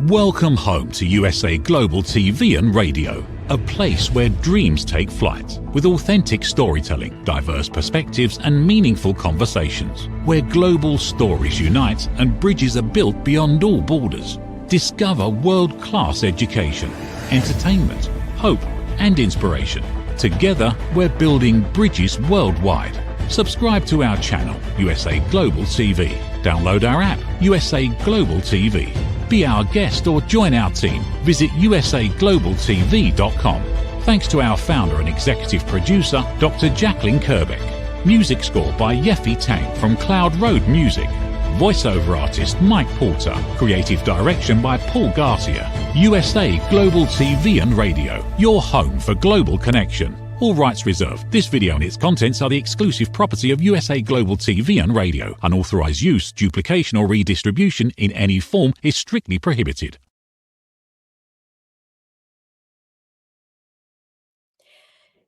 Welcome home to USA Global TV and Radio, a place where dreams take flight, with authentic storytelling, diverse perspectives and meaningful conversations, where global stories unite and bridges are built beyond all borders. Discover world-class education, entertainment, hope and inspiration. Together, we're building bridges worldwide. Subscribe to our channel, USA Global TV. Download our app, USA Global TV. Be our guest or join our team. Visit usaglobaltv.com. Thanks to our founder and executive producer, Dr. Jacalyn Kerbeck. Music score by Yeffy Tang from Cloud Road Music. Voiceover artist Mike Porter. Creative direction by Paul Garcia. USA Global TV and Radio, your home for global connection. All rights reserved. This video and its contents are the exclusive property of USA Global TV and Radio. Unauthorized use, duplication or redistribution in any form is strictly prohibited.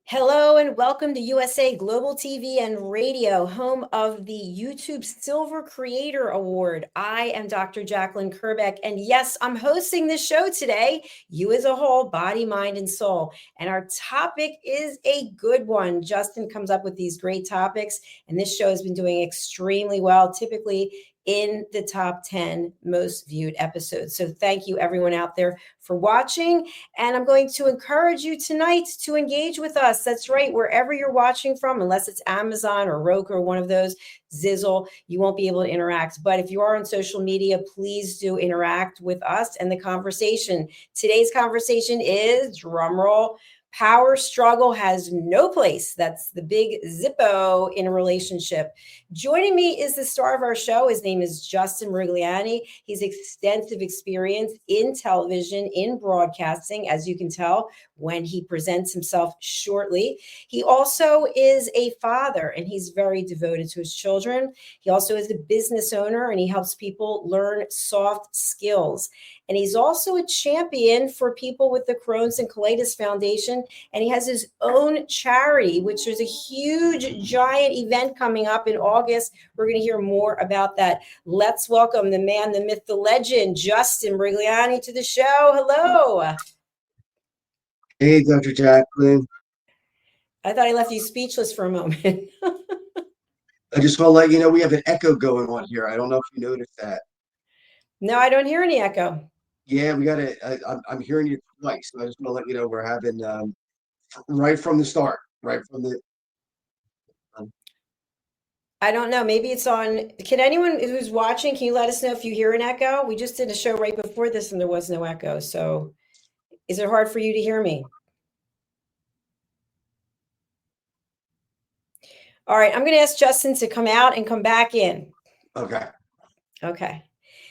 Hello and welcome to USA Global TV and Radio, home of the YouTube Silver Creator Award. I am Dr. Jacalyn Kerbeck, and yes, I'm hosting this show today, You as a Whole, Body, Mind, and Soul. And our topic is a good one. Justin comes up with these great topics, and this show has been doing extremely well, typically in the top 10 most viewed episodes. So thank you everyone out there for watching. And I'm going to encourage you tonight to engage with us. That's right. Wherever you're watching from, unless it's Amazon or Roku or one of those, Zizzle, you won't be able to interact. But if you are on social media, please do interact with us and the conversation. Today's conversation is, drumroll, power struggle has no place. That's the big Zippo in a relationship. Joining me is the star of our show. His name is Justin Merigliani. He's extensive experience in television, in broadcasting, as you can tell when he presents himself shortly. He also is a father, and he's very devoted to his children. He also is a business owner, and he helps people learn soft skills. And he's also a champion for people with the Crohn's and Colitis Foundation. And he has his own charity, which is a huge, giant event coming up in August. We're going to hear more about that. Let's welcome the man, the myth, the legend, Justin Merigliani, to the show. Hello. Hey, Dr. Jacalyn. I thought I left you speechless for a moment. I just want to let you know we have an echo going on here. I don't know if you noticed that. No, I don't hear any echo. Yeah, we got it. I'm hearing you twice. So I just want to let you know we're having right from the start, right from the. I don't know. Maybe it's on. Can anyone who's watching, can you let us know if you hear an echo? We just did a show right before this and there was no echo. So is it hard for you to hear me? All right. I'm going to ask Justin to come out and come back in. Okay. Okay.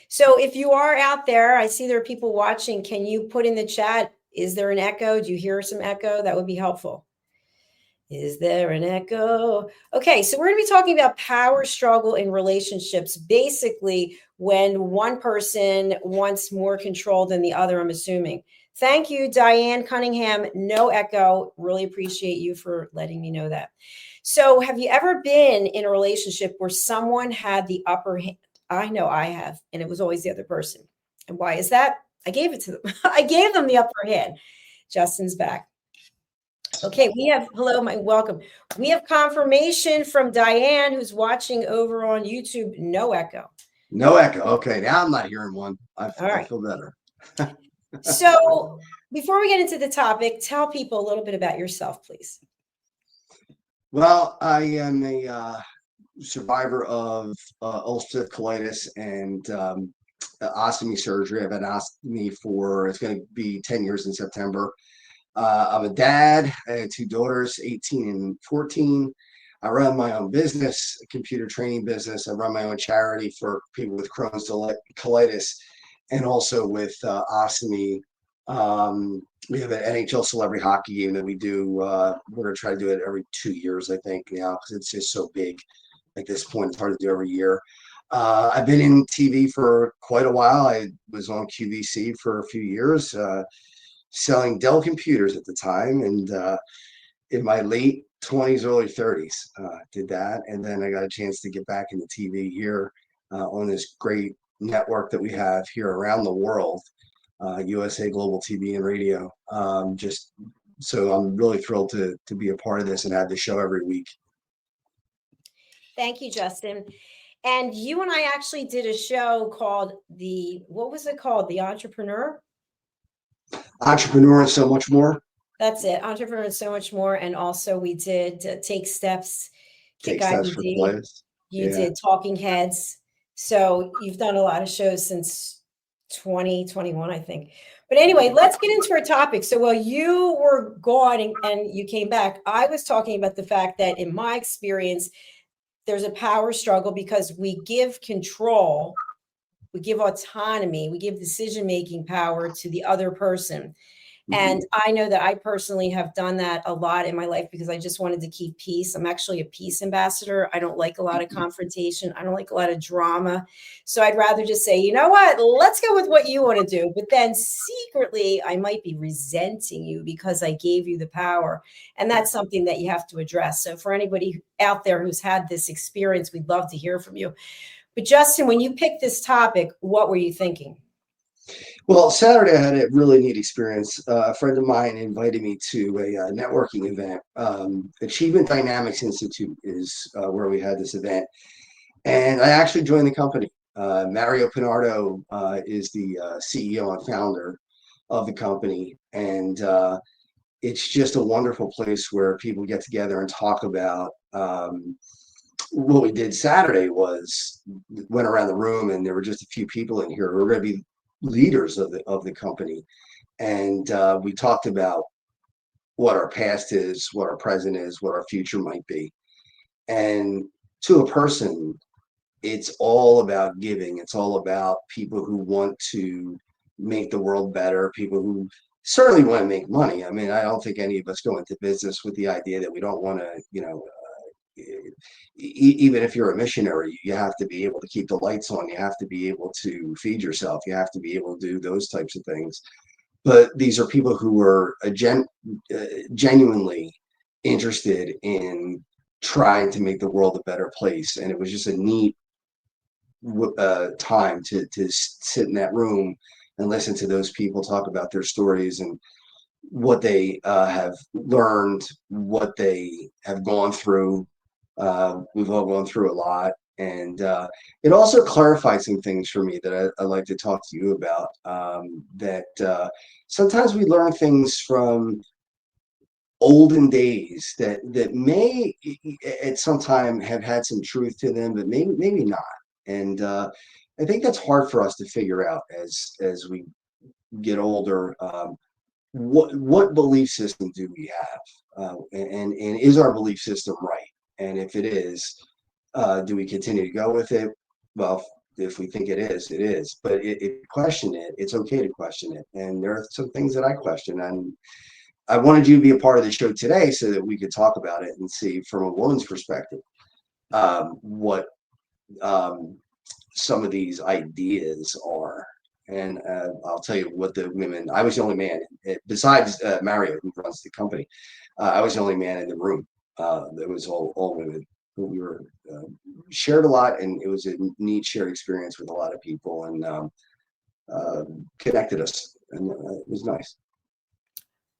So if you are out there, I see there are people watching. Can you put in the chat, is there an echo? Do you hear some echo? That would be helpful. Is there an echo? Okay, so we're going to be talking about power struggle in relationships. Basically, when one person wants more control than the other, I'm assuming. Thank you, Diane Cunningham. No echo. Really appreciate you for letting me know that. So have you ever been in a relationship where someone had the upper hand? I know I have, and it was always the other person. And why is that? I gave it to them. I gave them the upper hand. Justin's back. Okay, welcome. We have confirmation from Diane, who's watching over on YouTube. No echo. No echo. Okay, now I'm not hearing one. I feel better. So before we get into the topic, tell people a little bit about yourself, please. Well, I am a survivor of ulcerative colitis and ostomy surgery. I've had ostomy for, it's going to be 10 years in September. I'm a dad. I have two daughters, 18 and 14. I run my own business, a computer training business. I run my own charity for people with Crohn's colitis and also with ostomy. We have an NHL celebrity hockey game that we do. We're going to try to do it every 2 years, I think, now, because it's just so big. At this point, it's hard to do every year. I've been in TV for quite a while. I was on QVC for a few years, selling Dell computers at the time. And in my late 20s, early 30s, did that. And then I got a chance to get back into TV here on this great network that we have here around the world. USA Global TV and Radio. Just so I'm really thrilled to be a part of this and have the show every week. Thank you, Justin. And you and I actually did a show called what was it called? The Entrepreneur? Entrepreneur and so much more. That's it. Entrepreneur and so much more. And also we did Take Steps. Take Steps for Colitis. You did Talking Heads. So you've done a lot of shows since 2021, I think. But anyway, let's get into our topic. So while you were gone and you came back, I was talking about the fact that in my experience, there's a power struggle because we give control, we give autonomy, we give decision-making power to the other person. And I know that I personally have done that a lot in my life because I just wanted to keep peace. I'm actually a peace ambassador. I don't like a lot of confrontation. I don't like a lot of drama. So I'd rather just say, you know what, let's go with what you want to do. But then secretly, I might be resenting you because I gave you the power. And that's something that you have to address. So for anybody out there who's had this experience, we'd love to hear from you. But Justin, when you picked this topic, what were you thinking? Well, Saturday I had a really neat experience. A friend of mine invited me to a networking event. Achievement Dynamics Institute is where we had this event. And I actually joined the company. Mario Pinardo is the CEO and founder of the company. And it's just a wonderful place where people get together and talk about what we did Saturday was went around the room and there were just a few people in here who were going to be leaders of the company, and we talked about what our past is, what our present is, what our future might be. And to a person, it's all about giving. It's all about people who want to make the world better, people who certainly want to make money. I mean, I don't think any of us go into business with the idea that we don't want to, even if you're a missionary, you have to be able to keep the lights on. You have to be able to feed yourself. You have to be able to do those types of things. But these are people who are genuinely interested in trying to make the world a better place. And it was just a neat time to sit in that room and listen to those people talk about their stories and what they have learned, what they have gone through. We've all gone through a lot, and it also clarified some things for me that I'd like to talk to you about. That sometimes we learn things from olden days that may at some time have had some truth to them, but maybe not. And I think that's hard for us to figure out as we get older. What belief system do we have, and is our belief system right? And if it is, do we continue to go with it? Well, if we think it is, it is. But if you question it, it's okay to question it. And there are some things that I question. And I wanted you to be a part of the show today so that we could talk about it and see from a woman's perspective what some of these ideas are. And I'll tell you what the women, I was the only man, besides Mario, who runs the company, I was the only man in the room. It was all women who we were shared a lot, and it was a neat shared experience with a lot of people, and connected us, and it was nice.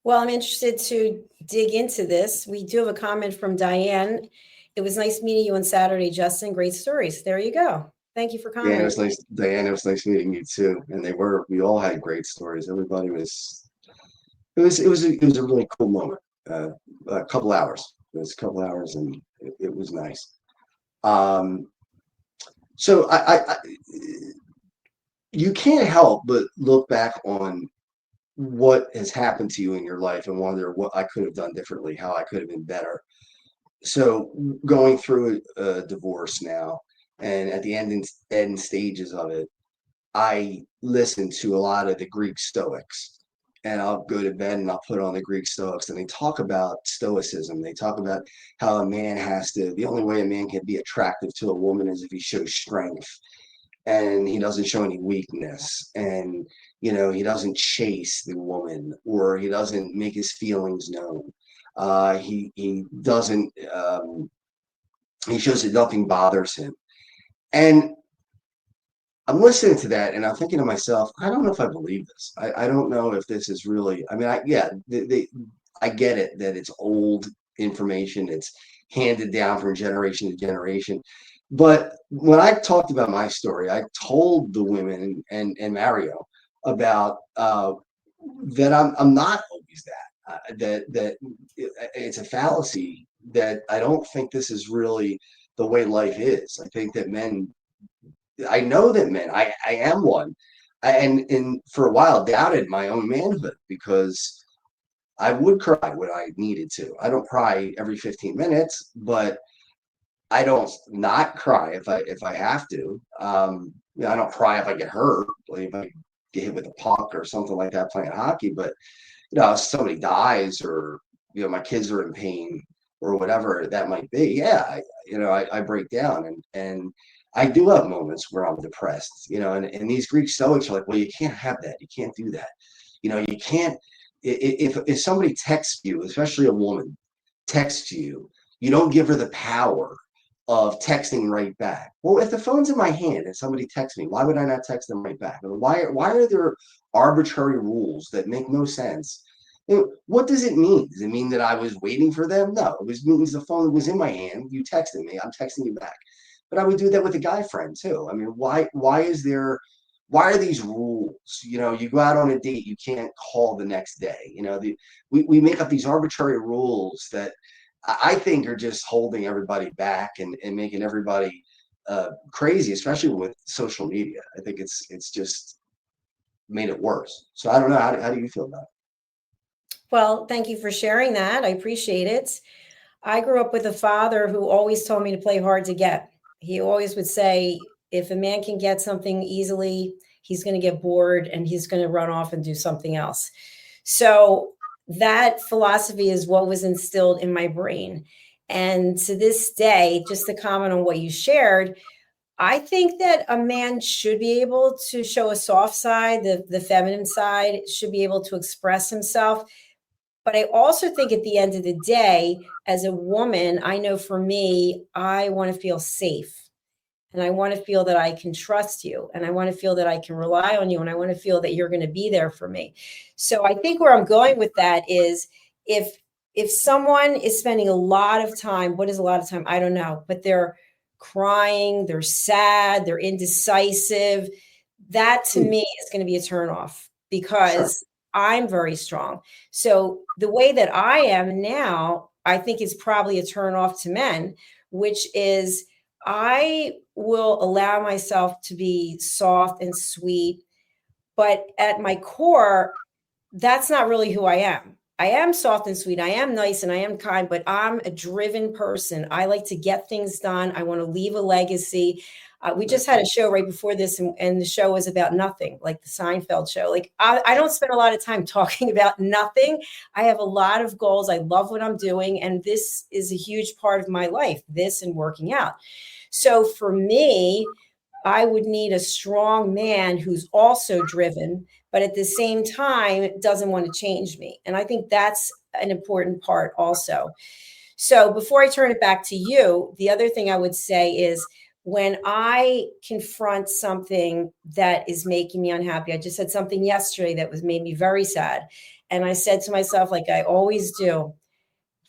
Well, I'm interested to dig into this. We do have a comment from Diane. It was nice meeting you on Saturday, Justin. Great stories. There you go. Thank you for commenting. Yeah, it was nice, Diane. It was nice meeting you too. And we all had great stories. Everybody was. It was a really cool moment. A couple hours. It was a couple hours, and it was nice. So you can't help but look back on what has happened to you in your life and wonder what I could have done differently, how I could have been better. So going through a divorce now, and at the end stages of it, I listen to a lot of the Greek Stoics, and I'll go to bed and I'll put on the Greek Stoics, and they talk about stoicism. They talk about how a man the only way a man can be attractive to a woman is if he shows strength, and he doesn't show any weakness, and he doesn't chase the woman, or he doesn't make his feelings known. He doesn't. He shows that nothing bothers him, and I'm listening to that and I'm thinking to myself, I don't know if I believe this. I don't know if this is really, I mean, I get it that it's old information. It's handed down from generation to generation. But when I talked about my story, I told the women and Mario about that I'm not always that. That it's a fallacy. That I don't think this is really the way life is. I think that men. I know that men. I am one, and for a while doubted my own manhood because I would cry when I needed to. I don't cry every 15 minutes, but I don't not cry if I have to. I don't cry if I get hurt, like if I get hit with a puck or something like that playing hockey. But if somebody dies or my kids are in pain or whatever that might be, yeah, I break down and I do have moments where I'm depressed, and these Greek Stoics are like, well, you can't have that, you can't do that, you can't. If somebody texts you, especially a woman texts you, you don't give her the power of texting right back. Well, if the phone's in my hand and somebody texts me, why would I not text them right back? I mean, why are there arbitrary rules that make no sense? What does it mean? Does it mean that I was waiting for them? No, means the phone was in my hand. You texted me. I'm texting you back. But I would do that with a guy friend too. I mean, why are these rules? You go out on a date, you can't call the next day. We make up these arbitrary rules that I think are just holding everybody back and making everybody crazy, especially with social media. I think it's just made it worse. So I don't know. How do you feel about it? Well, thank you for sharing that. I appreciate it. I grew up with a father who always told me to play hard to get. He always would say, if a man can get something easily, he's going to get bored and he's going to run off and do something else. So that philosophy is what was instilled in my brain. And to this day, just to comment on what you shared, I think that a man should be able to show a soft side, the feminine side, should be able to express himself. But I also think at the end of the day, as a woman, I know for me, I want to feel safe and I want to feel that I can trust you and I want to feel that I can rely on you and I want to feel that you're going to be there for me. So I think where I'm going with that is if someone is spending a lot of time, what is a lot of time? I don't know, but they're crying, they're sad, they're indecisive, that to me is going to be a turnoff Sure. because I'm very strong. So the way that I am now, I think is probably a turnoff to men, which is I will allow myself to be soft and sweet, but at my core, that's not really who I am. I am soft and sweet. I am nice and I am kind, but I'm a driven person. I like to get things done. I want to leave a legacy. We just had a show right before this, and the show was about nothing, like the Seinfeld show. Like I don't spend a lot of time talking about nothing. I have a lot of goals. I love what I'm doing, and this is a huge part of my life. This and working out. So for me, I would need a strong man who's also driven, but at the same time doesn't want to change me. And I think that's an important part also. So before I turn it back to you, the other thing I would say is when I confront something that is making me unhappy, I just said something yesterday that was made me very sad. And I said to myself, like I always do,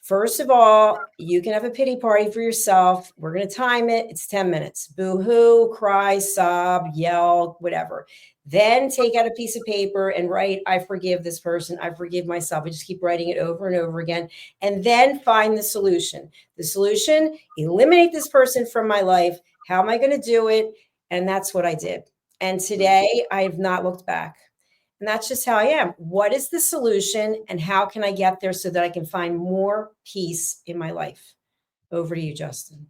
first of all, you can have a pity party for yourself. We're going to time it. It's 10 minutes. Boo hoo, cry, sob, yell, whatever. Then take out a piece of paper and write, I forgive this person. I forgive myself. I just keep writing it over and over again. And then find the solution. The solution, eliminate this person from my life. How am I going to do it? And that's what I did. And today I have not looked back. And that's just how I am. What is the solution and how can I get there so that I can find more peace in my life? Over to you, Justin.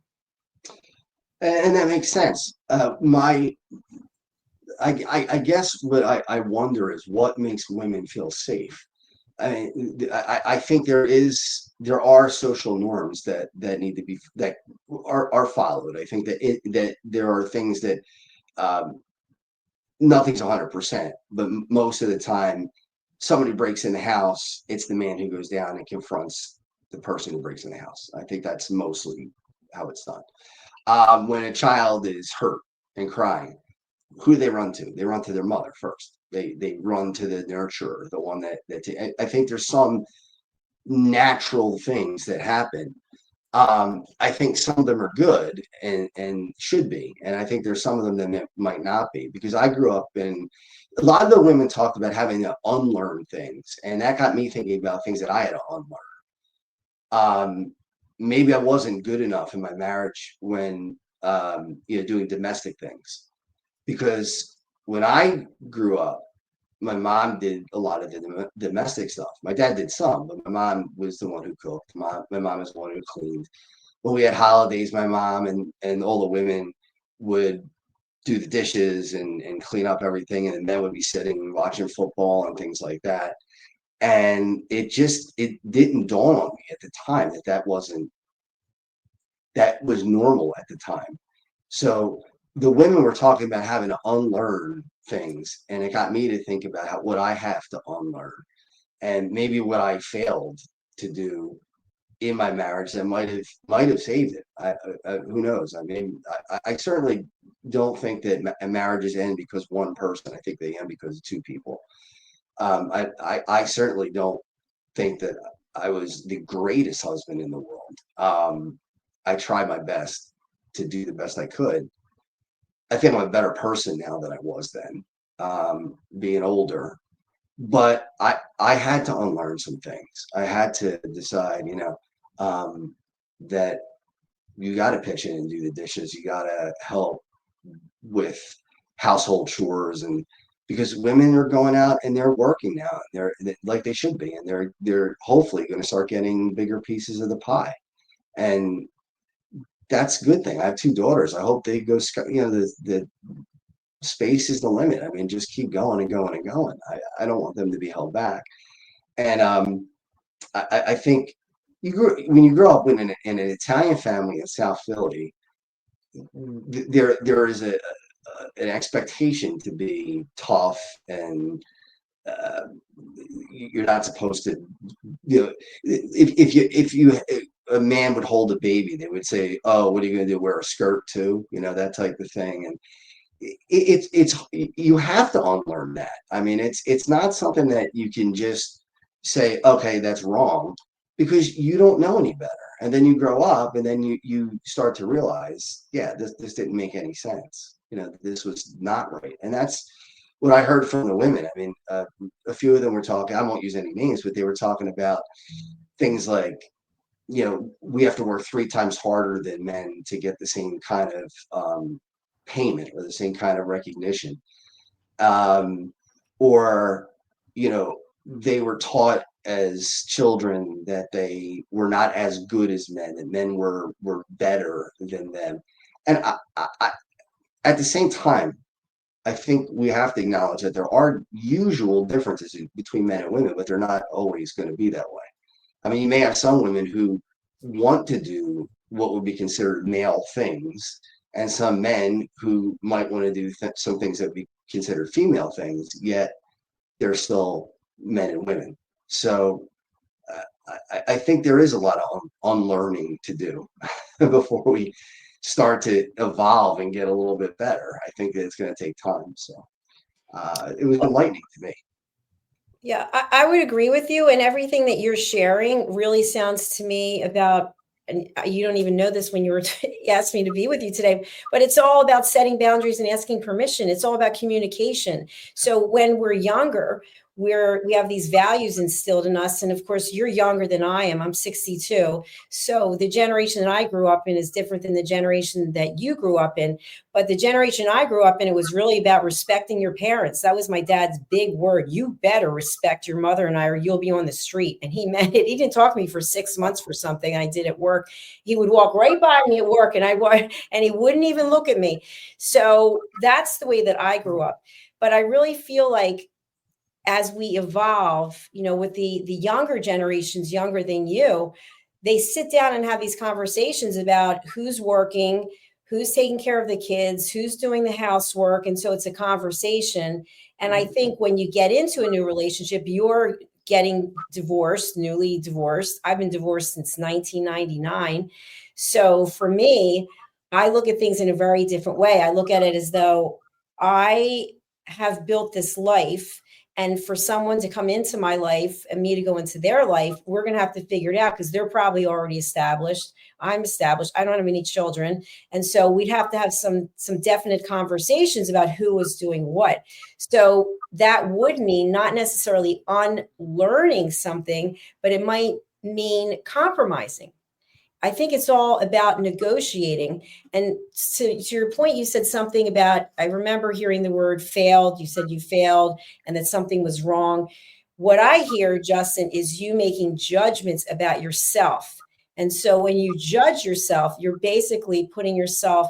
And that makes sense. I guess what I wonder is what makes women feel safe. I mean, I think there are social norms that need to be that are followed. I think that there are things that nothing's 100%, but most of the time, somebody breaks in the house, it's the man who goes down and confronts the person who breaks in the house. I think that's mostly how it's done. When a child is hurt and crying, who do they run to? They run to their mother first. They run to the nurturer, the one that I think there's some natural things that happen. I think some of them are good and should be, and I think there's some of them that might not be, because I grew up in a lot of the women talked about having to unlearn things, and that got me thinking about things that I had to unlearn. Maybe I wasn't good enough in my marriage when doing domestic things, because when I grew up, my mom did a lot of the domestic stuff. My dad did some, but my mom was the one who cooked. My mom was the one who cleaned. When we had holidays, my mom and all the women would do the dishes and clean up everything, and the men would be sitting and watching football and things like that. And it didn't dawn on me at the time that was normal at the time. So the women were talking about having to unlearn things, and it got me to think about what I have to unlearn, and maybe what I failed to do in my marriage that might have saved it. Who knows? I mean, I certainly don't think that marriages end because one person. I think they end because of two people. I certainly don't think that I was the greatest husband in the world. I tried my best to do the best I could. I think I'm a better person now than I was then, being older. But I had to unlearn some things. I had to decide, that you got to pitch in and do the dishes. You got to help with household chores, and because women are going out and they're working now, they're like they should be, and they're hopefully going to start getting bigger pieces of the pie, and that's a good thing. I have two daughters. I hope they go. The space is the limit. I mean, just keep going and going and going. I don't want them to be held back, and I think when you grow up in an Italian family in South Philly, there is an expectation to be tough, and you're not supposed to, if a man would hold a baby, they would say, "Oh, what are you going to do? Wear a skirt too?" That type of thing. And it's you have to unlearn that. I mean, it's not something that you can just say, "Okay, that's wrong," because you don't know any better. And then you grow up, and then you start to realize, yeah, this didn't make any sense. This was not right. And that's what I heard from the women. I mean, a few of them were talking. I won't use any names, but they were talking about things like, we have to work 3 times harder than men to get the same kind of payment or the same kind of recognition. Or, they were taught as children that they were not as good as men, that men were better than them. And I at the same time, I think we have to acknowledge that there are usual differences between men and women, but they're not always going to be that way. I mean, you may have some women who want to do what would be considered male things, and some men who might want to do some things that would be considered female things, yet they're still men and women. So I think there is a lot of unlearning to do before we start to evolve and get a little bit better. I think that it's going to take time. So it was enlightening to me. Yeah, I would agree with you. And everything that you're sharing really sounds to me about, and you don't even know this when you were asked me to be with you today, but it's all about setting boundaries and asking permission. It's all about communication. So when we're younger, we have these values instilled in us. And of course, you're younger than I am. I'm 62. So the generation that I grew up in is different than the generation that you grew up in. But the generation I grew up in, it was really about respecting your parents. That was my dad's big word. You better respect your mother and I, or you'll be on the street. And he meant it. He didn't talk to me for 6 months for something I did at work. He would walk right by me at work, and he wouldn't even look at me. So that's the way that I grew up. But I really feel like as we evolve, with the younger generations, younger than you, they sit down and have these conversations about who's working, who's taking care of the kids, who's doing the housework. And so it's a conversation. And I think when you get into a new relationship, you're getting divorced, newly divorced. I've been divorced since 1999. So for me, I look at things in a very different way. I look at it as though I have built this life, and for someone to come into my life and me to go into their life, we're going to have to figure it out because they're probably already established. I'm established. I don't have any children. And so we'd have to have some definite conversations about who was doing what. So that would mean not necessarily unlearning something, but it might mean compromising. I think it's all about negotiating. And to your point, you said something about, I remember hearing the word failed. You said you failed and that something was wrong. What I hear, Justin, is you making judgments about yourself. And so when you judge yourself, you're basically putting yourself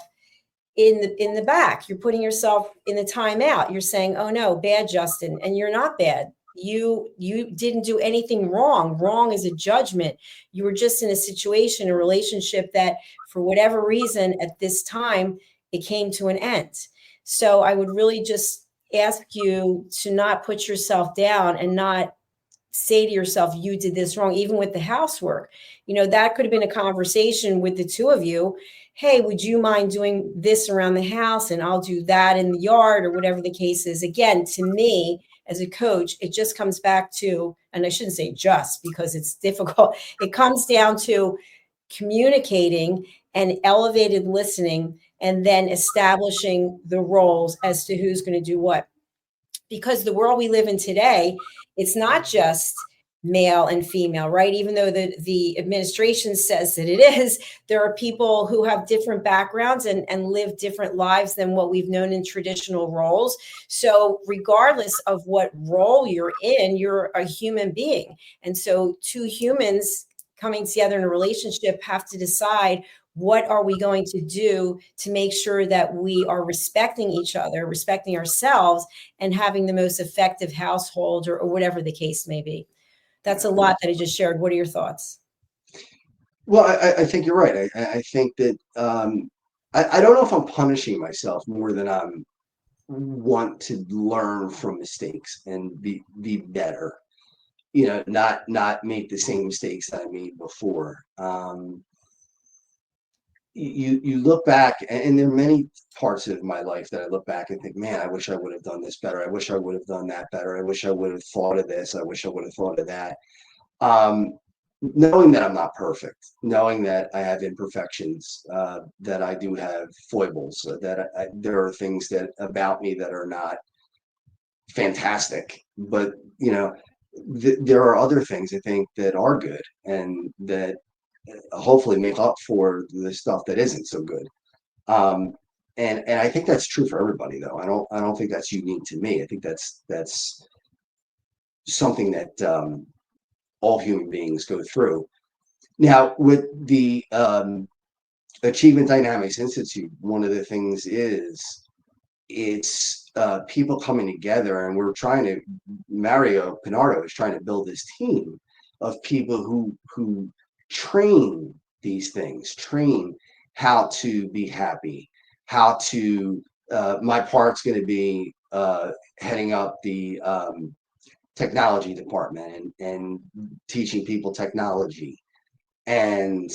in the back. You're putting yourself in the timeout. You're saying, "Oh no, bad Justin," and you're not bad. You didn't do anything wrong. Wrong is a judgment. You were just in a situation, a relationship that for whatever reason at this time it came to an end. So I would really just ask you to not put yourself down and not say to yourself, you did this wrong, even with the housework. That could have been a conversation with the two of you. Hey, would you mind doing this around the house? And I'll do that in the yard, or whatever the case is. Again, to me, as a coach, it just comes back to, and I shouldn't say just because it's difficult, it comes down to communicating and elevated listening, and then establishing the roles as to who's going to do what. Because the world we live in today, it's not just male and female, right? Even though the administration says that it is, there are people who have different backgrounds and live different lives than what we've known in traditional roles. So regardless of what role you're in, you're a human being. And so two humans coming together in a relationship have to decide, what are we going to do to make sure that we are respecting each other, respecting ourselves, and having the most effective household, or whatever the case may be. That's a lot that I just shared. What are your thoughts? Well, I think you're right. I think that I don't know if I'm punishing myself more than I'm want to learn from mistakes and be better. Not make the same mistakes that I made before. You look back, and there are many parts of my life that I look back and think, man, I wish I would have done this better. I wish I would have done that better. I wish I would have thought of this. I wish I would have thought of that. Knowing that I'm not perfect, knowing that I have imperfections, that I do have foibles, that there are things that about me that are not fantastic, but there are other things I think that are good, and that hopefully make up for the stuff that isn't so good. Um, and I think that's true for everybody, though. I don't think that's unique to me. I think that's something that all human beings go through. Now, with the Achievement Dynamics Institute, one of the things is it's people coming together, and we're trying to, Mario Pinardo is trying to build this team of people who train these things, train how to be happy, how to, my part's going to be heading up the technology department and teaching people technology. And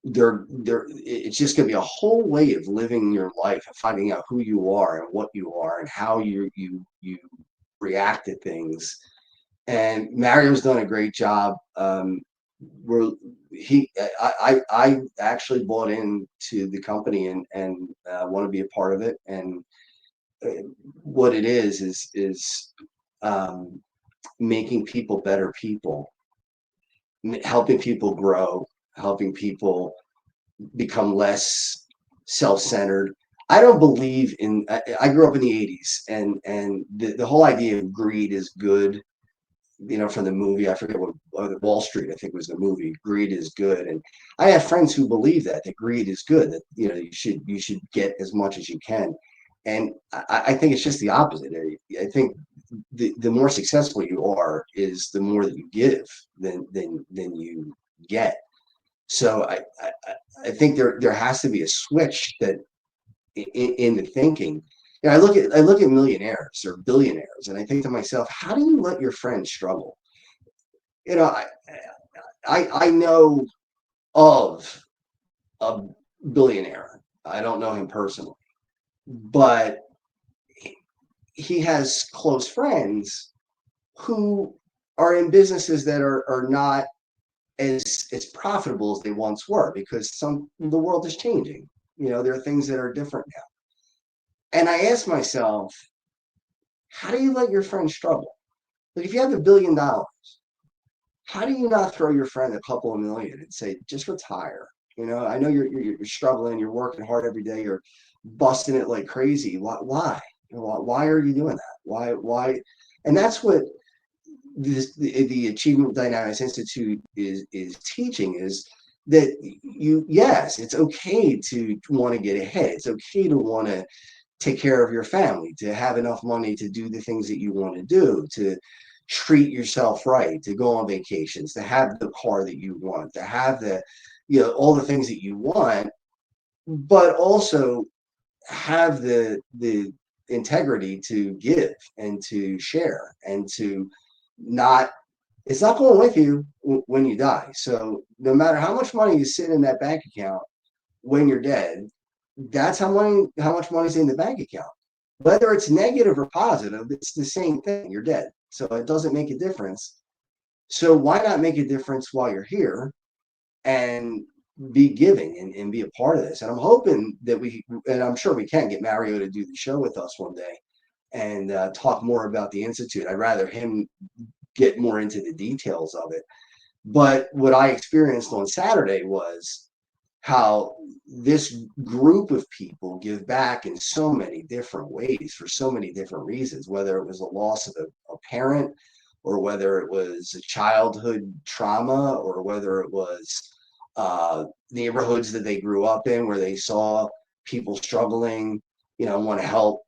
it's just going to be a whole way of living your life and finding out who you are and what you are and how you react to things. And Mario's done a great job. I actually bought into the company and want to be a part of it. And what it is making people better people, helping people grow, helping people become less self-centered. I don't believe in. I grew up in the '80s, and the whole idea of greed is good. From the movie, I forget what, Wall Street, I think was the movie. Greed is good, and I have friends who believe that greed is good. That you should get as much as you can, and I think it's just the opposite. I think the more successful you are is the more that you give than you get. So I think there has to be a switch that in the thinking. I look at millionaires or billionaires, and I think to myself, how do you let your friends struggle? I know of a billionaire. I don't know him personally, but he has close friends who are in businesses that are not as profitable as they once were, because the world is changing. There are things that are different now. And I ask myself, how do you let your friend struggle? Like, if you have $1 billion, how do you not throw your friend a couple of million and say, just retire? I know you're struggling, you're working hard every day, you're busting it like crazy. Why? Why are you doing that? Why? And that's what the Achievement Dynamics Institute is teaching, is that yes, it's okay to want to get ahead. It's okay to want to take care of your family, to have enough money to do the things that you want to do, to treat yourself right, to go on vacations, to have the car that you want, to have all the things that you want, but also have the integrity to give and to share and to not, it's not going with you when you die. So no matter how much money is sitting in that bank account when you're dead, that's how much money's in the bank account. Whether it's negative or positive, it's the same thing. You're dead. So it doesn't make a difference. So why not make a difference while you're here and be giving and be a part of this? And I'm hoping that and I'm sure we can get Mario to do the show with us one day and talk more about the Institute. I'd rather him get more into the details of it. But what I experienced on Saturday was how this group of people give back in so many different ways for so many different reasons, whether it was the loss of a parent, or whether it was a childhood trauma, or whether it was neighborhoods that they grew up in where they saw people struggling, want to help,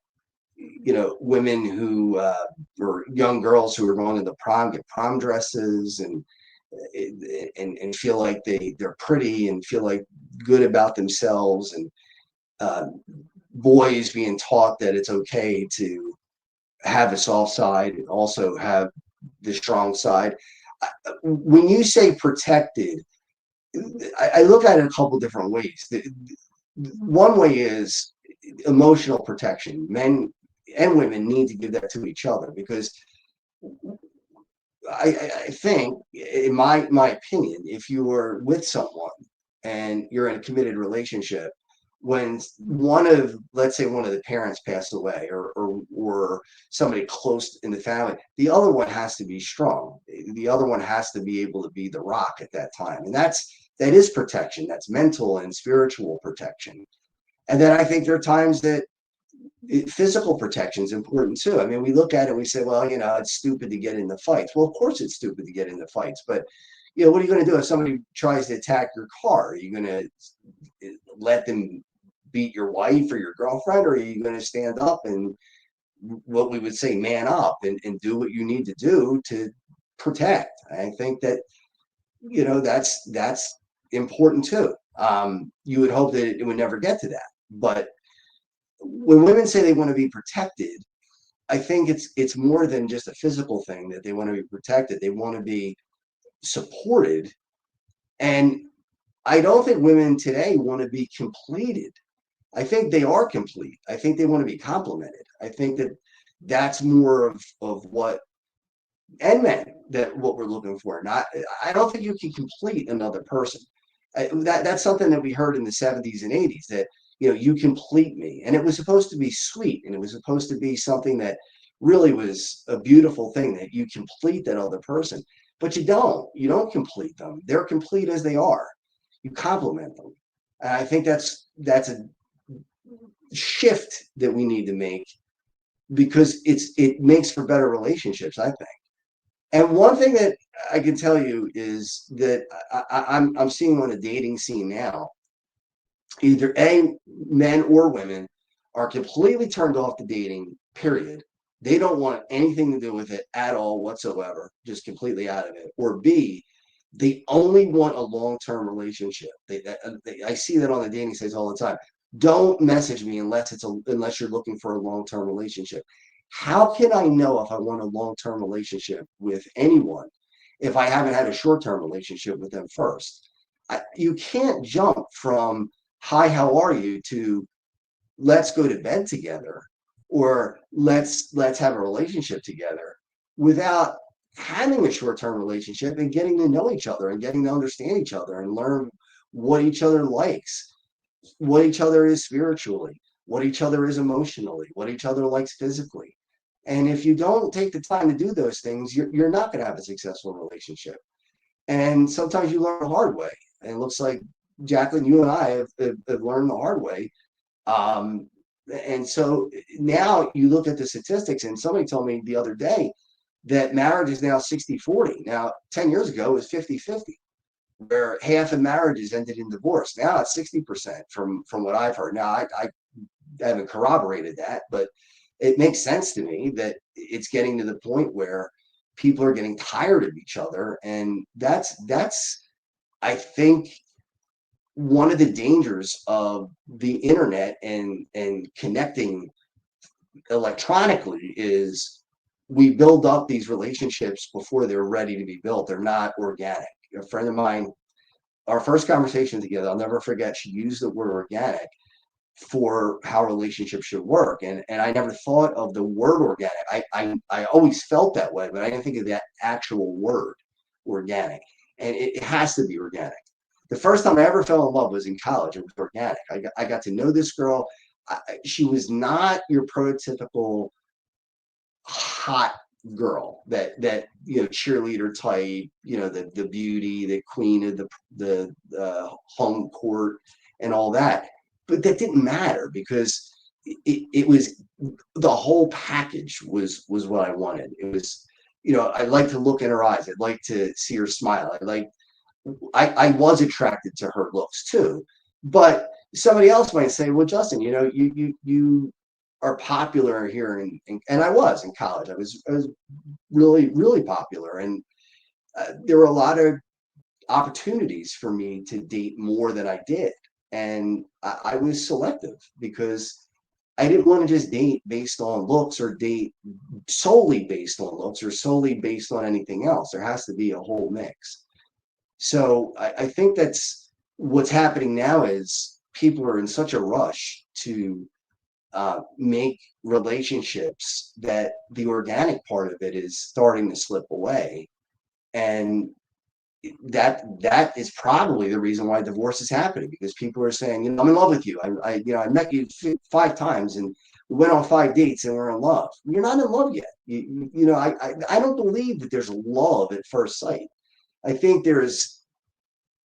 women who or young girls who are going to the prom, get prom dresses and feel like they're pretty and feel like good about themselves, and boys being taught that it's okay to have a soft side and also have the strong side. When you say protected, I look at it a couple different ways. One way is emotional protection. Men and women need to give that to each other, because I think, in my opinion, if you are with someone and you're in a committed relationship, when let's say one of the parents passed away, or somebody close in the family, the other one has to be strong. The other one has to be able to be the rock at that time. And that is protection. That's mental and spiritual protection. And then I think there are times that physical protection is important too. I mean, we look at it and we say, well, it's stupid to get into fights. Well, of course it's stupid to get into fights, but what are you going to do if somebody tries to attack your car? Are you going to let them beat your wife or your girlfriend, or are you going to stand up and, what we would say, man up and do what you need to do to protect? I think that, that's important too. You would hope that it would never get to that, but when women say they want to be protected, I think it's more than just a physical thing that they want to be protected. They want to be supported. And I don't think women today want to be completed. I think they are complete. I think they want to be complimented. I think that that's more of what, and men, that what we're looking for. I don't think you can complete another person. That's something that we heard in the 70s and 80s, that you complete me. And it was supposed to be sweet, and it was supposed to be something that really was a beautiful thing, that you complete that other person. But you don't complete them. They're complete as they are. You compliment them. And I think that's a shift that we need to make, because it makes for better relationships, I think. And one thing that I can tell you is that I'm seeing on the dating scene now, either men or women are completely turned off the dating, period. They don't want anything to do with it at all whatsoever, just completely out of it. Or B, they only want a long-term relationship. I see that on the dating sites all the time. Don't message me unless you're looking for a long-term relationship. How can I know if I want a long-term relationship with anyone if I haven't had a short-term relationship with them first? You can't jump from, hi, how are you, to let's go to bed together or let's have a relationship together, without having a short-term relationship and getting to know each other and getting to understand each other and learn what each other likes, what each other is spiritually, what each other is emotionally, what each other likes physically. And if you don't take the time to do those things, you're not going to have a successful relationship. And sometimes you learn the hard way. And it looks like, Jacalyn, you and I have learned the hard way. And so now you look at the statistics, and somebody told me the other day that marriage is now 60-40. Now, 10 years ago, it was 50-50, where half of marriages ended in divorce. Now it's 60% from what I've heard. Now, I haven't corroborated that, but it makes sense to me that it's getting to the point where people are getting tired of each other. And that's I think, one of the dangers of the internet and connecting electronically is we build up these relationships before they're ready to be built. They're not organic. A friend of mine, our first conversation together, I'll never forget, she used the word organic for how relationships should work. And I never thought of the word organic. I always felt that way, but I didn't think of that actual word, organic. And it has to be organic. The first time I ever fell in love was in college. It was organic. I got to know this girl. She was not your prototypical hot girl that cheerleader type, the beauty, the queen of the home court and all that. But that didn't matter, because it was, the whole package was what I wanted. It was, I'd like to look in her eyes. I'd like to see her smile. I was attracted to her looks too. But somebody else might say, well, Justin, you are popular here, and I was in college. I was really, really popular, and there were a lot of opportunities for me to date more than I did. And I was selective, because I didn't want to just date based on looks, or date solely based on looks, or solely based on anything else. There has to be a whole mix. So I think that's what's happening now, is people are in such a rush to make relationships that the organic part of it is starting to slip away. And that is probably the reason why divorce is happening, because people are saying, I'm in love with you. I met you 5 times, and we went on 5 dates, and we're in love. You're not in love yet. I don't believe that there's love at first sight. I think there's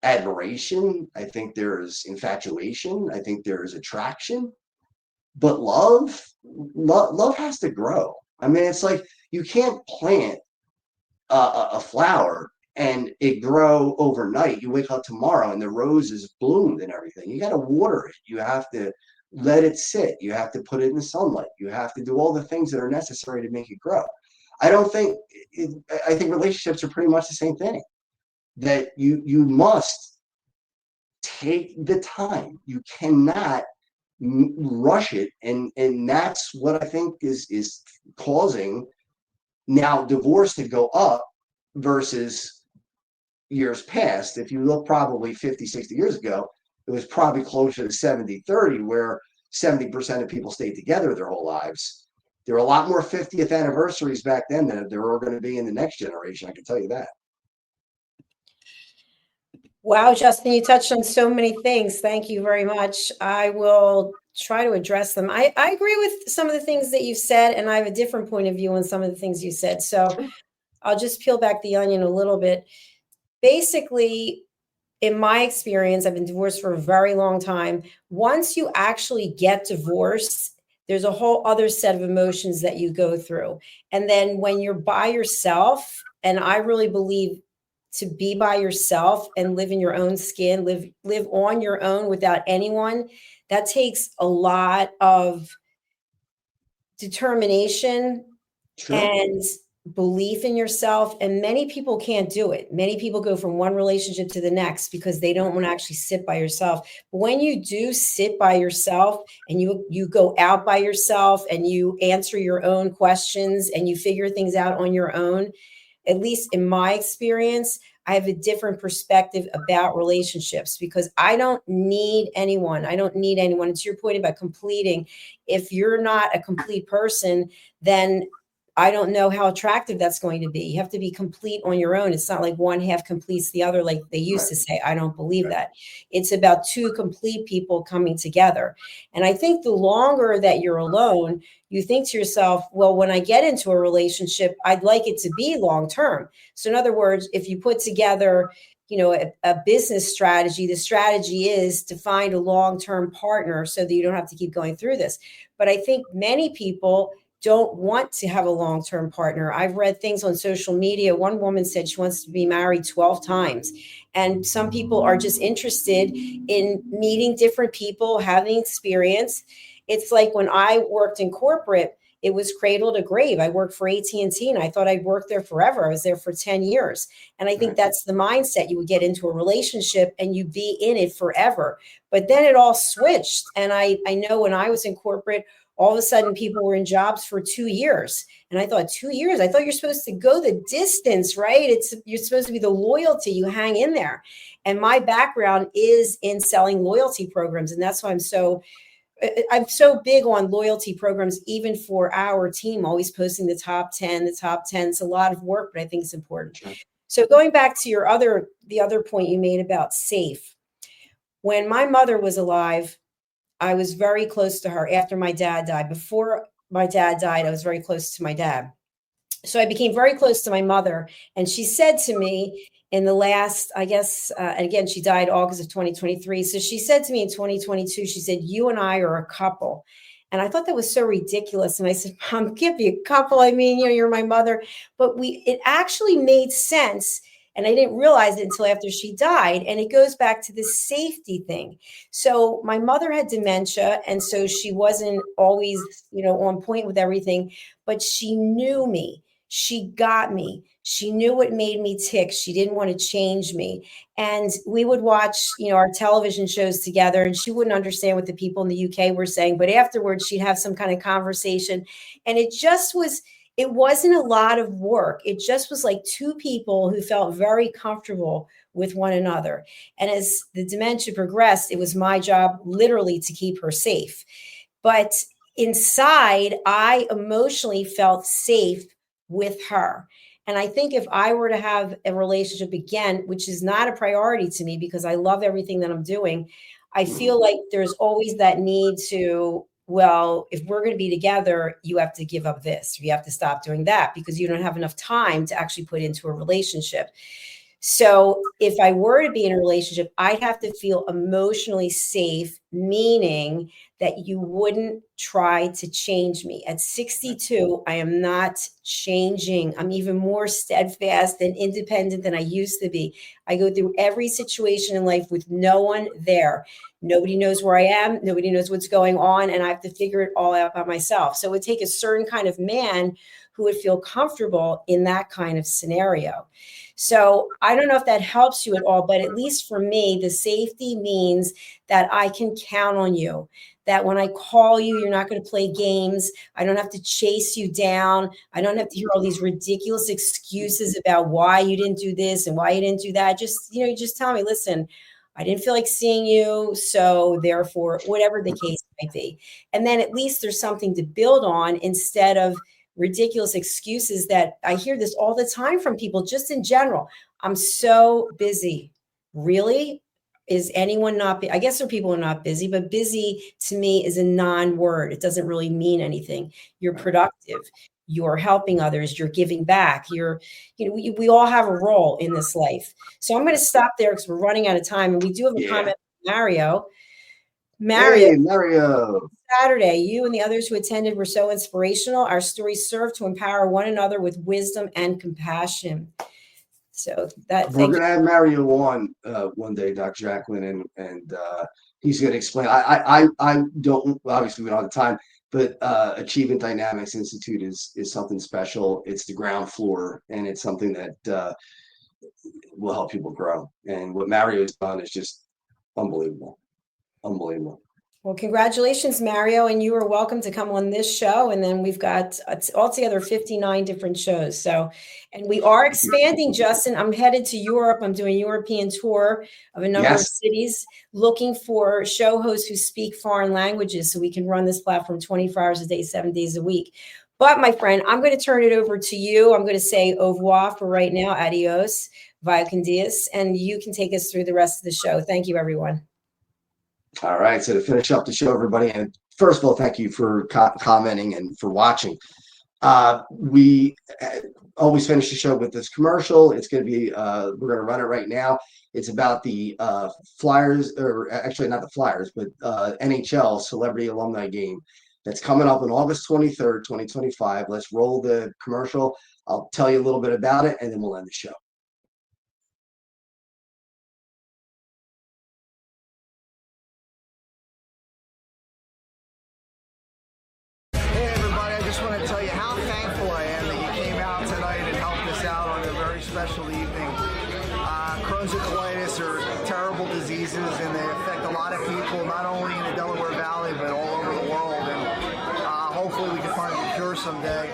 admiration. I think there's infatuation. I think there is attraction. But love has to grow. I mean, it's like you can't plant a flower and it grow overnight. You wake up tomorrow and the rose is bloomed and everything. You got to water it. You have to let it sit. You have to put it in the sunlight. You have to do all the things that are necessary to make it grow. I think relationships are pretty much the same thing. That you must take the time. You cannot rush it, and that's what I think is causing now divorce to go up versus years past. If you look probably 50, 60 years ago, it was probably closer to 70-30, where 70% of people stayed together their whole lives. There were a lot more 50th anniversaries back then than there are going to be in the next generation. I can tell you that. Wow, Justin, you touched on so many things. Thank you very much. I will try to address them. I agree with some of the things that you've said, and I have a different point of view on some of the things you said. So I'll just peel back the onion a little bit. Basically, in my experience, I've been divorced for a very long time. Once you actually get divorced, there's a whole other set of emotions that you go through. And then when you're by yourself, and I really believe to be by yourself and live in your own skin, live on your own without anyone, that takes a lot of determination. Sure. And belief in yourself. And many people can't do it. Many people go from one relationship to the next because they don't want to actually sit by yourself. But when you do sit by yourself and you go out by yourself and you answer your own questions and you figure things out on your own, at least in my experience, I have a different perspective about relationships because I don't need anyone. I don't need anyone. It's your point about completing. If you're not a complete person, then I don't know how attractive that's going to be. You have to be complete on your own. It's not like one half completes the other, like they used to say. I don't believe that. It's about two complete people coming together. And I think the longer that you're alone, you think to yourself, well, when I get into a relationship, I'd like it to be long term. So in other words, if you put together, a business strategy, the strategy is to find a long-term partner so that you don't have to keep going through this. But I think many people don't want to have a long-term partner. I've read things on social media. One woman said she wants to be married 12 times. And some people are just interested in meeting different people, having experience. It's like when I worked in corporate, it was cradle to grave. I worked for AT&T and I thought I'd work there forever. I was there for 10 years. And I think that's the mindset. You would get into a relationship and you'd be in it forever. But then it all switched. And I know when I was in corporate, all of a sudden people were in jobs for 2 years. And I thought, 2 years? I thought you're supposed to go the distance, right? You're supposed to be the loyalty. You hang in there. And my background is in selling loyalty programs. And that's why I'm so big on loyalty programs, even for our team, always posting the top 10, the top 10. It's a lot of work, but I think it's important. Sure. So going back to the other point you made about safe. When my mother was alive, I was very close to her after my dad died. Before my dad died, I was very close to my dad. So I became very close to my mother. And she said to me in the last, I guess, and again, she died August of 2023. So she said to me in 2022, she said, you and I are a couple. And I thought that was so ridiculous. And I said, Mom, can't be a couple. I mean, you're my mother. But it actually made sense. And I didn't realize it until after she died. And it goes back to this safety thing. So my mother had dementia. And so she wasn't always, on point with everything, but she knew me. She got me. She knew what made me tick. She didn't want to change me. And we would watch, our television shows together, and she wouldn't understand what the people in the UK were saying. But afterwards, she'd have some kind of conversation. And it wasn't a lot of work. It just was like two people who felt very comfortable with one another. And as the dementia progressed, it was my job literally to keep her safe. But inside, I emotionally felt safe with her. And I think if I were to have a relationship again, which is not a priority to me because I love everything that I'm doing, I feel like there's always that need to, well, if we're going to be together, you have to give up this. You have to stop doing that because you don't have enough time to actually put into a relationship. So if I were to be in a relationship, I'd have to feel emotionally safe, meaning that you wouldn't try to change me. At 62, I am not changing. I'm even more steadfast and independent than I used to be. I go through every situation in life with no one there. Nobody knows where I am. Nobody knows what's going on. And I have to figure it all out by myself. So it would take a certain kind of man who would feel comfortable in that kind of scenario. So I don't know if that helps you at all, but at least for me, the safety means that I can count on you, that when I call you, you're not going to play games. I don't have to chase you down. I don't have to hear all these ridiculous excuses about why you didn't do this and why you didn't do that. Just, you just tell me, listen, I didn't feel like seeing you. So therefore, whatever the case might be. And then at least there's something to build on instead of ridiculous excuses that I hear this all the time from people, just in general. I'm so busy. Really? Is anyone not? I guess there are people who are not busy, but busy to me is a non-word. It doesn't really mean anything. You're productive. You're helping others. You're giving back. We all have a role in this life. So I'm going to stop there because we're running out of time. And we do have a comment from Mario. Hey, Mario. Saturday, you and the others who attended were so inspirational. Our stories serve to empower one another with wisdom and compassion. So we're gonna have Mario on one day, Dr. Jacalyn, and he's gonna explain. I don't, obviously we don't have the time, but Achievement Dynamics Institute is something special. It's the ground floor, and it's something that will help people grow. And what Mario's done is just unbelievable. Well, congratulations, Mario, and you are welcome to come on this show. And then we've got altogether 59 different shows. So, and we are expanding, Justin. I'm headed to Europe. I'm doing a European tour of a number of cities, looking for show hosts who speak foreign languages so we can run this platform 24 hours a day, 7 days a week. But my friend, I'm going to turn it over to you. I'm going to say au revoir for right now. Adios, via con Dios, and you can take us through the rest of the show. Thank you, everyone. All right. So to finish up the show, everybody, and first of all, thank you for commenting and for watching. We always finish the show with this commercial. It's going to be, we're going to run it right now. It's about the Flyers, or actually not the Flyers, but NHL Celebrity Alumni Game that's coming up on August 23rd, 2025. Let's roll the commercial. I'll tell you a little bit about it, and then we'll end the show. I just want to tell you how thankful I am that you came out tonight and helped us out on a very special evening. Crohn's and colitis are terrible diseases, and they affect a lot of people, not only in the Delaware Valley, but all over the world. And hopefully we can find a cure someday.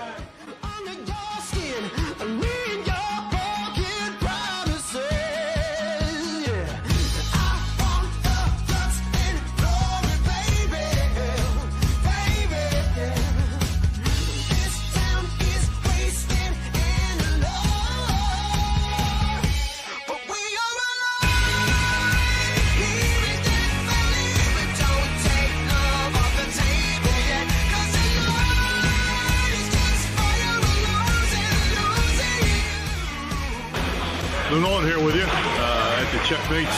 Nolan here with you at the Checkmates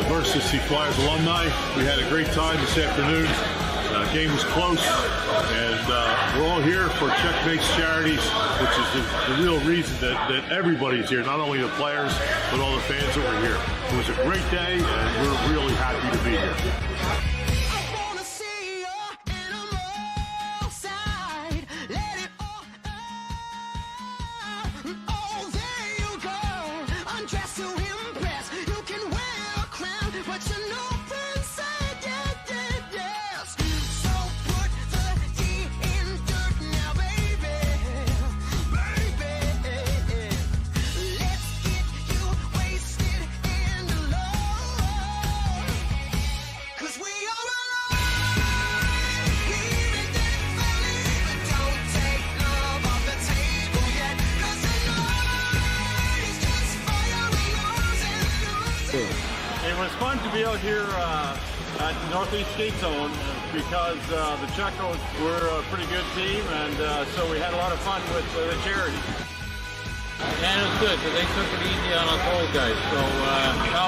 versus the Flyers alumni. We had a great time this afternoon. Game was close, and we're all here for Checkmates Charities, which is the real reason that everybody's here, not only the players, but all the fans that were here. It was a great day, and we're really happy to be here. It was fun to be out here at the Northeast Skate Zone because the Checos were a pretty good team, and so we had a lot of fun with the charity. And it was good because they took it easy on us old guys. So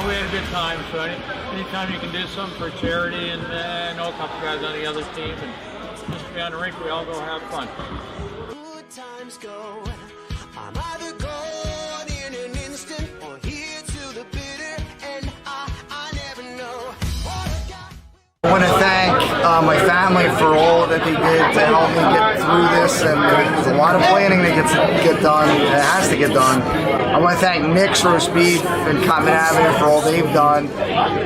we had a good time. So anytime you can do something for charity, and I know a couple guys on the other team, and just be on the rink, we all go have fun. Good times go. I'm either gone in an instant or here to the bitter end. I never know. I want to thank my family for all that they did to help me get through this, and there's a lot of planning that gets done. It has to get done. I want to thank Nick's Roast Beef and Common Avenue for all they've done.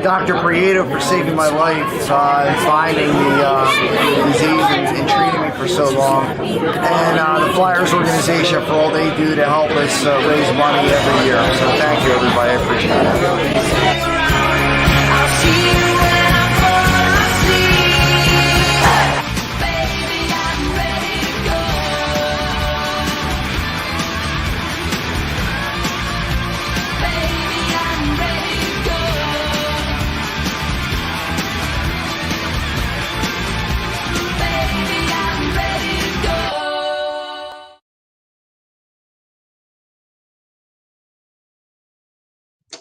Dr. Prieto for saving my life, finding the disease and treating me for so long, and the Flyers organization for all they do to help us raise money every year. So thank you, everybody. I appreciate it. I'll see you when I'm gonna see.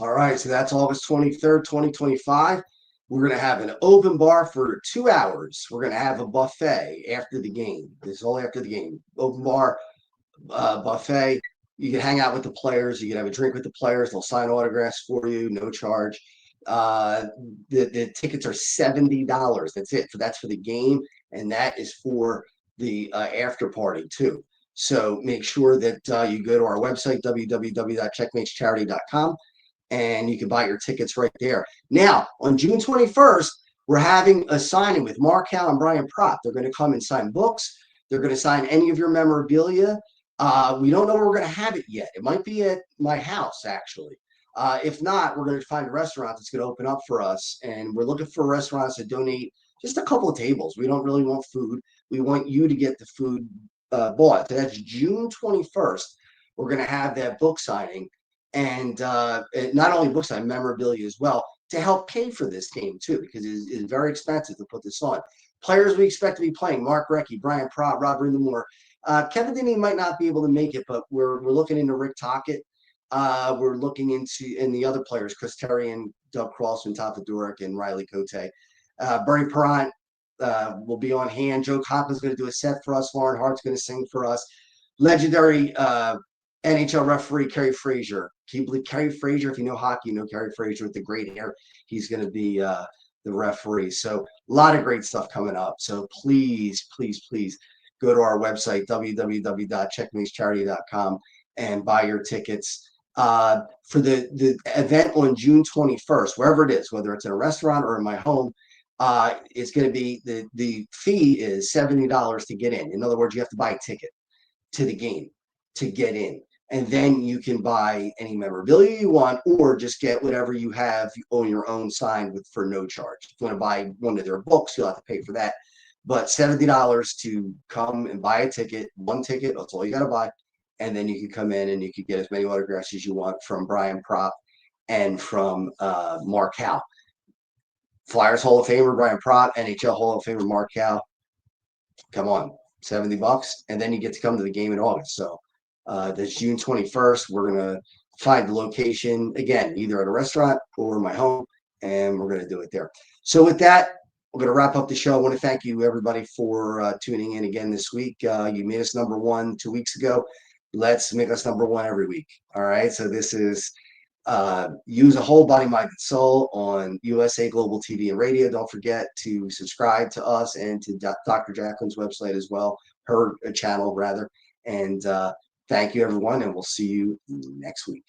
All right, so that's August 23rd, 2025. We're going to have an open bar for 2 hours. We're going to have a buffet after the game. This is all after the game. Open bar, buffet. You can hang out with the players. You can have a drink with the players. They'll sign autographs for you, no charge. The tickets are $70. That's it. That's for the game, and that is for the after party too. So make sure that you go to our website, www.checkmatescharity.com. And you can buy your tickets right there. Now, on June 21st, We're having a signing with Mark Howe and Brian Propp. They're going to come and sign books. They're going to sign any of your memorabilia. We don't know where we're going to have it yet. It might be at my house, actually. If not, we're going to find a restaurant that's going to open up for us. And we're looking for restaurants to donate just a couple of tables. We don't really want food. We want you to get the food bought. So that's June 21st. We're going to have that book signing. And not only book signing, memorabilia as well, to help pay for this game too, because it is very expensive to put this on. Players we expect to be playing: Mark Recchi, Brian Propp, Rob Rindamore. Kevin Denny might not be able to make it, but we're looking into Rick Tocchet. We're looking into the other players: Chris Terry and Doug Crossman, Tapa Durek, and Riley Cote. Bernie Perrant will be on hand. Joe Coppin's going to do a set for us. Lauren Hart's going to sing for us. Legendary NHL referee Kerry Frazier. Can you believe Kerry Frazier? If you know hockey, you know Kerry Frazier with the great hair. He's going to be the referee. So a lot of great stuff coming up. So please, please, please go to our website, www.checkmatecharity.com, and buy your tickets for the event on June 21st, wherever it is, whether it's in a restaurant or in my home. It's going to be the fee is $70 to get in. In other words, you have to buy a ticket to the game to get in. And then you can buy any memorabilia you want, or just get whatever you have on your own signed for no charge. If you want to buy one of their books, you'll have to pay for that. But $70 to come and buy a ticket, one ticket, that's all you got to buy. And then you can come in and you can get as many autographs as you want from Brian Propp and from Mark Howe. Flyers Hall of Famer Brian Propp, NHL Hall of Famer Mark Howe. Come on, $70, and then you get to come to the game in August. So that's June 21st. We're going to find the location, again, either at a restaurant or my home, and we're going to do it there. So with that, we're going to wrap up the show. I want to thank you, everybody, for tuning in again this week. You made us number one 2 weeks ago. Let's make us number one every week. All right. So this is Use a Whole Body, Mind, and Soul on USA Global TV and Radio. Don't forget to subscribe to us and to Dr. Jacalyn's website as well, her channel rather. And thank you, everyone, and we'll see you next week.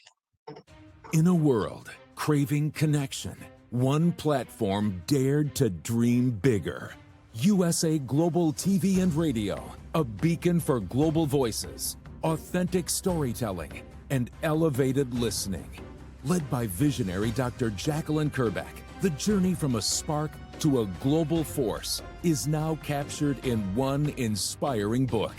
In a world craving connection, one platform dared to dream bigger. USA Global TV and Radio, a beacon for global voices, authentic storytelling, and elevated listening. Led by visionary Dr. Jacalyn Kerbeck, the journey from a spark to a global force is now captured in one inspiring book.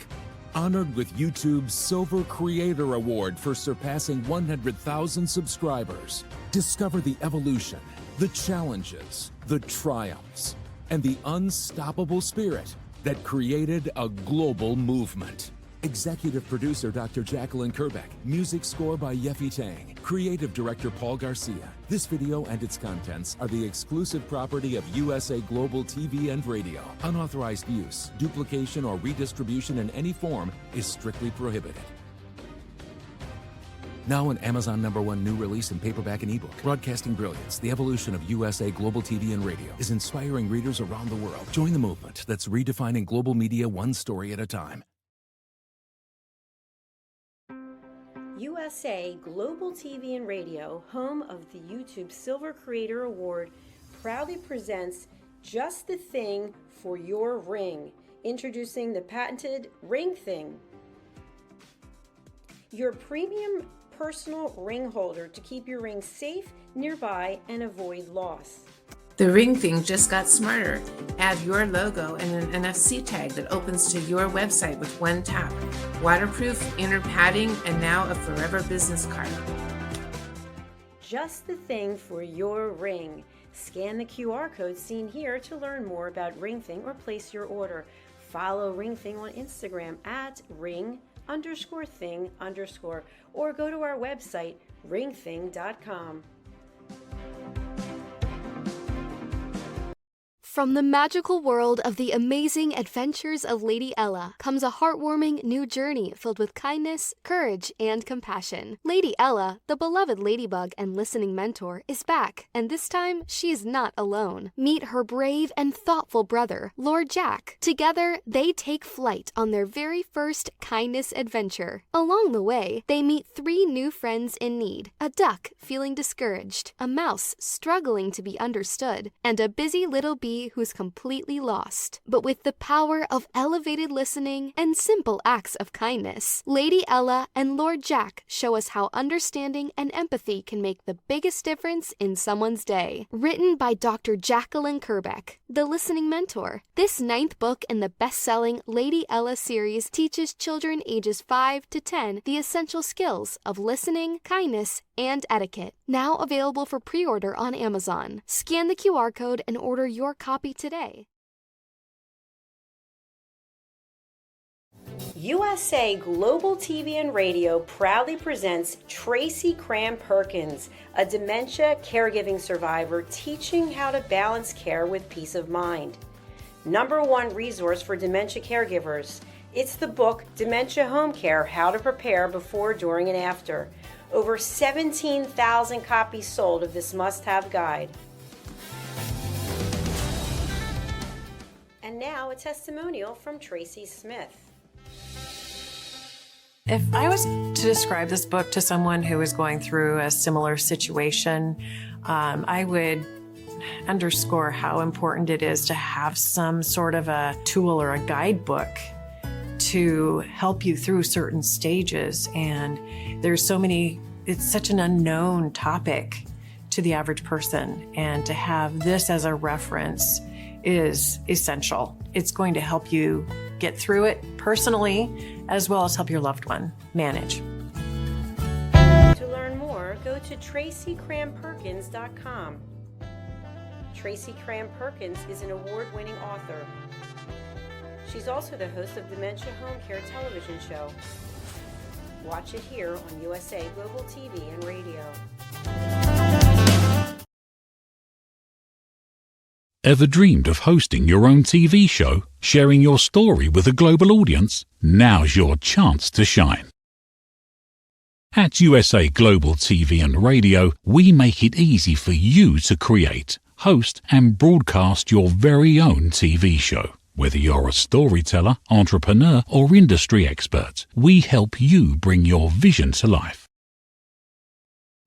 Honored with YouTube's Silver Creator Award for surpassing 100,000 subscribers. Discover the evolution, the challenges, the triumphs, and the unstoppable spirit that created a global movement. Executive producer Dr. Jacalyn Kerbeck. Music score by Yeffy Tang. Creative director Paul Garcia. This video and its contents are the exclusive property of USA Global TV and Radio. Unauthorized use, duplication, or redistribution in any form is strictly prohibited. Now an Amazon #1 new release in paperback and ebook. Broadcasting Brilliance, the evolution of USA Global TV and Radio, is inspiring readers around the world. Join the movement that's redefining global media one story at a time. USA Global TV and Radio, home of the YouTube Silver Creator Award, proudly presents Just the Thing for Your Ring, introducing the patented Ring Thing. Your premium personal ring holder to keep your ring safe, nearby, and avoid loss. The Ring Thing just got smarter. Add your logo and an NFC tag that opens to your website with one tap. Waterproof, inner padding, and now a forever business card. Just the thing for your ring. Scan the QR code seen here to learn more about Ring Thing or place your order. Follow Ring Thing on Instagram at ring_thing_ or go to our website ringthing.com. From the magical world of the amazing adventures of Lady Ella comes a heartwarming new journey filled with kindness, courage, and compassion. Lady Ella, the beloved ladybug and listening mentor, is back, and this time she is not alone. Meet her brave and thoughtful brother, Lord Jack. Together, they take flight on their very first kindness adventure. Along the way, they meet 3 new friends in need: a duck feeling discouraged, a mouse struggling to be understood, and a busy little bee who's completely lost. But with the power of elevated listening and simple acts of kindness, Lady Ella and Lord Jack show us how understanding and empathy can make the biggest difference in someone's day. Written by Dr. Jacalyn Kerbeck, the listening mentor, this 9th book in the best-selling Lady Ella series teaches children ages 5 to 10 the essential skills of listening, kindness, and etiquette. Now available for pre-order on Amazon. Scan the QR code and order your copy today. USA Global TV and Radio proudly presents Tracy Cram Perkins, a dementia caregiving survivor teaching how to balance care with peace of mind. #1 resource for dementia caregivers. It's the book Dementia Home Care: How to Prepare Before, During, and After. Over 17,000 copies sold of this must-have guide. And now a testimonial from Tracy Smith. If I was to describe this book to someone who is going through a similar situation, I would underscore how important it is to have some sort of a tool or a guidebook to help you through certain stages. And there's so many, it's such an unknown topic to the average person. And to have this as a reference is essential. It's going to help you get through it personally, as well as help your loved one manage. To learn more, go to TracyCramPerkins.com. Tracy Cram Perkins is an award-winning author. She's also the host of Dementia Home Care television show. Watch it here on USA Global TV and Radio. Ever dreamed of hosting your own TV show, sharing your story with a global audience? Now's your chance to shine. At USA Global TV and Radio, we make it easy for you to create, host, and broadcast your very own TV show. Whether you're a storyteller, entrepreneur, or industry expert, we help you bring your vision to life.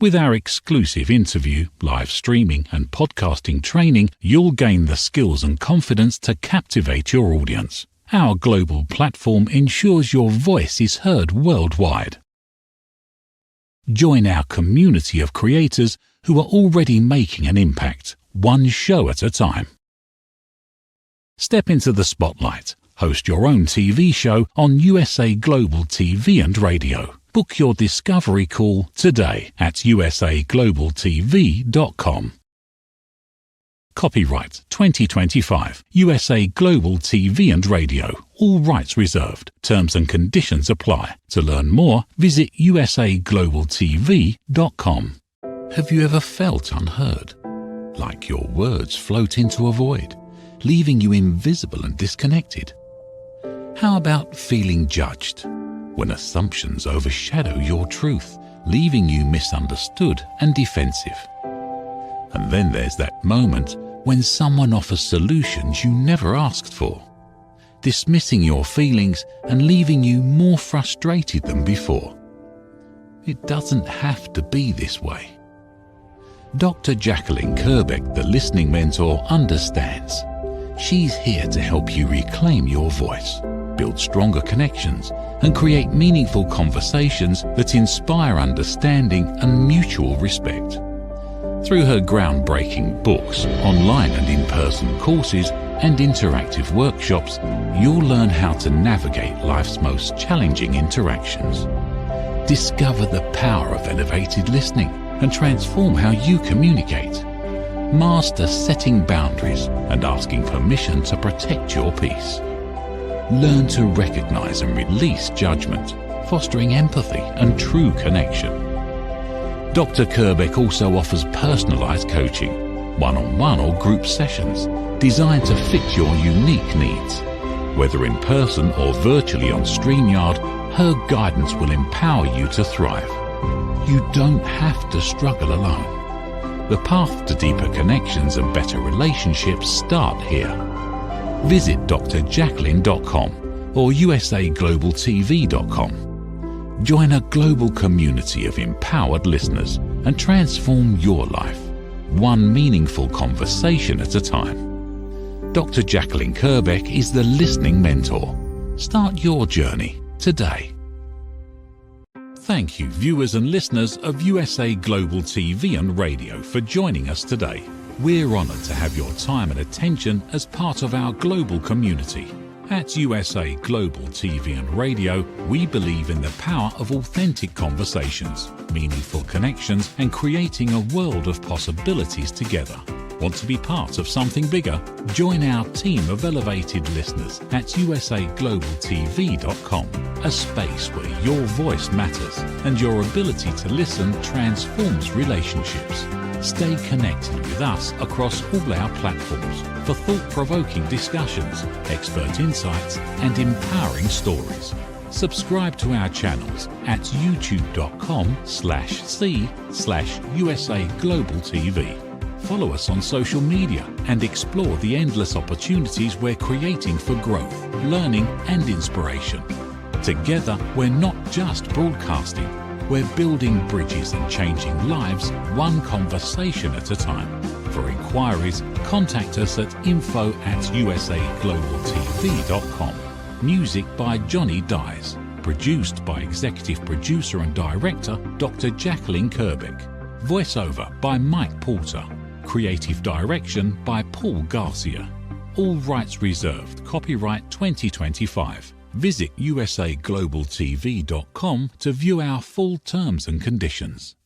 With our exclusive interview, live streaming, and podcasting training, you'll gain the skills and confidence to captivate your audience. Our global platform ensures your voice is heard worldwide. Join our community of creators who are already making an impact, one show at a time. Step into the spotlight. Host your own TV show on USA Global TV and Radio. Book your discovery call today at usaglobaltv.com. Copyright 2025 USA Global TV and Radio. All rights reserved. Terms and conditions apply. To learn more, visit usaglobaltv.com. Have you ever felt unheard? Like your words float into a void, leaving you invisible and disconnected? How about feeling judged, when assumptions overshadow your truth, leaving you misunderstood and defensive? And then there's that moment when someone offers solutions you never asked for, dismissing your feelings and leaving you more frustrated than before. It doesn't have to be this way. Dr. Jacalyn Kerbeck, the listening mentor, understands. She's here to help you reclaim your voice, build stronger connections, and create meaningful conversations that inspire understanding and mutual respect. Through her groundbreaking books, online and in-person courses, and interactive workshops, you'll learn how to navigate life's most challenging interactions. Discover the power of elevated listening and transform how you communicate. Master setting boundaries and asking permission to protect your peace. Learn to recognize and release judgment, fostering empathy and true connection. Dr. Kerbeck also offers personalized coaching, one-on-one or group sessions, designed to fit your unique needs. Whether in person or virtually on StreamYard, her guidance will empower you to thrive. You don't have to struggle alone. The path to deeper connections and better relationships start here. Visit drjacalyn.com or usaglobaltv.com. Join a global community of empowered listeners and transform your life, one meaningful conversation at a time. Dr. Jacalyn Kerbeck is the listening mentor. Start your journey today. Thank you, viewers and listeners of USA Global TV and Radio, for joining us today. We're honored to have your time and attention as part of our global community. At USA Global TV and Radio, we believe in the power of authentic conversations, meaningful connections, and creating a world of possibilities together. Want to be part of something bigger? Join our team of elevated listeners at usaglobaltv.com, a space where your voice matters and your ability to listen transforms relationships. Stay connected with us across all our platforms for thought-provoking discussions, expert insights, and empowering stories. Subscribe to our channels at youtube.com/c/usaglobaltv. Follow us on social media and explore the endless opportunities we're creating for growth, learning, and inspiration. Together, we're not just broadcasting, we're building bridges and changing lives one conversation at a time. For inquiries, contact us at info@usaglobaltv.com. Music by Johnny Dies. Produced by Executive Producer and Director Dr. Jacalyn Kerbeck. Voiceover by Mike Porter. Creative Direction by Paul Garcia. All rights reserved. Copyright 2025. Visit usaglobaltv.com to view our full terms and conditions.